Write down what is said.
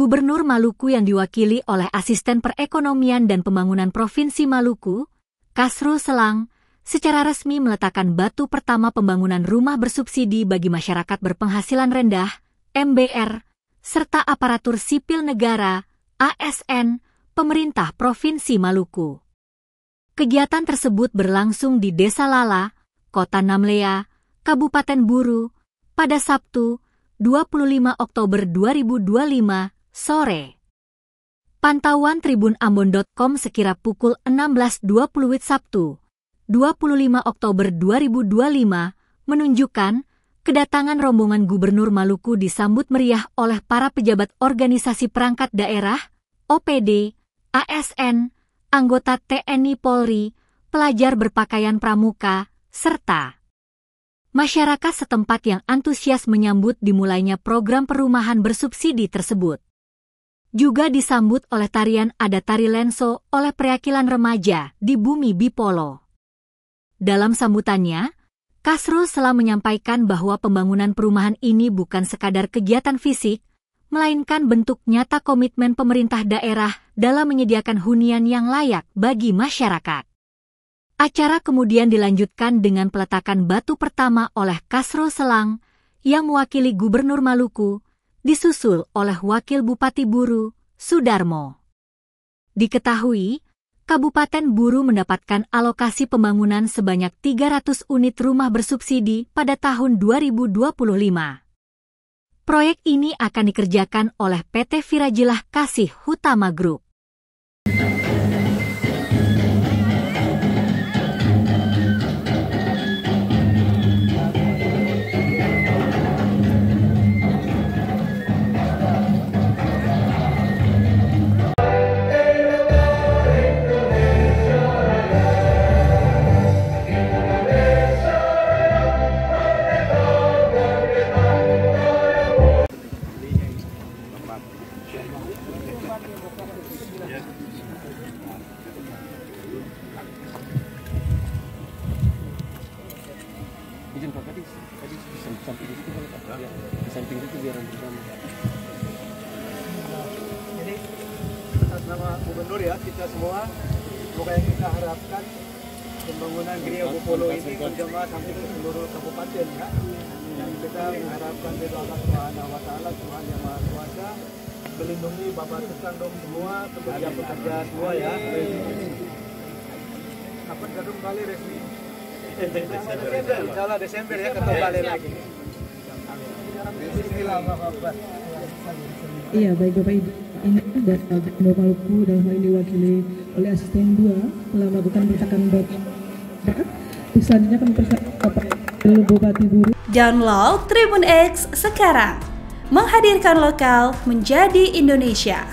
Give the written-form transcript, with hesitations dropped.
Gubernur Maluku yang diwakili oleh Asisten Perekonomian dan Pembangunan Provinsi Maluku, Kasrul Selang, secara resmi meletakkan batu pertama pembangunan rumah bersubsidi bagi masyarakat berpenghasilan rendah, MBR, serta aparatur sipil negara, ASN, pemerintah Provinsi Maluku. Kegiatan tersebut berlangsung di Desa Lala, Kota Namlea, Kabupaten Buru, pada Sabtu, 25 Oktober 2025, sore. Pantauan tribunambon.com sekira pukul 16.20 WIB Sabtu, 25 Oktober 2025, menunjukkan kedatangan rombongan Gubernur Maluku disambut meriah oleh para pejabat organisasi perangkat daerah, OPD, ASN, anggota TNI Polri, pelajar berpakaian pramuka, serta masyarakat setempat yang antusias menyambut dimulainya program perumahan bersubsidi tersebut. Juga disambut oleh tarian adat tari lenso oleh perwakilan remaja di Bumi Bipolo. Dalam sambutannya, Kasrul Selang menyampaikan bahwa pembangunan perumahan ini bukan sekadar kegiatan fisik, melainkan bentuk nyata komitmen pemerintah daerah dalam menyediakan hunian yang layak bagi masyarakat. Acara kemudian dilanjutkan dengan peletakan batu pertama oleh Kasrul Selang yang mewakili Gubernur Maluku, disusul oleh Wakil Bupati Buru, Sudarmo. Diketahui, Kabupaten Buru mendapatkan alokasi pembangunan sebanyak 300 unit rumah bersubsidi pada tahun 2025. Proyek ini akan dikerjakan oleh PT Virajilah Kasih Hutama Group. Izin Pak tadi samping itu kalau Pak ya, di samping itu biar bersama. Jadi atas nama Gubernur ya kita semua, semoga yang kita harapkan pembangunan Gria Bupolo ini berjamaah sampai ke seluruh kabupaten ya. Dan kita mengharapkan dari Allah Subhanahu Wa Taala, Tuhan Yang Maha Kuasa, melindungi Bapak Tukang dong semua, pekerja-pekerja semua ya. Kapan gedung kali resmi? Insyaallah Desember ya ketemu balik lagi. Iya, baik Bapak Ibu. Ini dari Gubernur Maluku dalam hal ini diwakili oleh Asisten 2 telah melakukan peletakan batu. Selanjutnya kami persilakan Bapak Bupati Buru. Download Tribun X sekarang. Menghadirkan lokal menjadi Indonesia.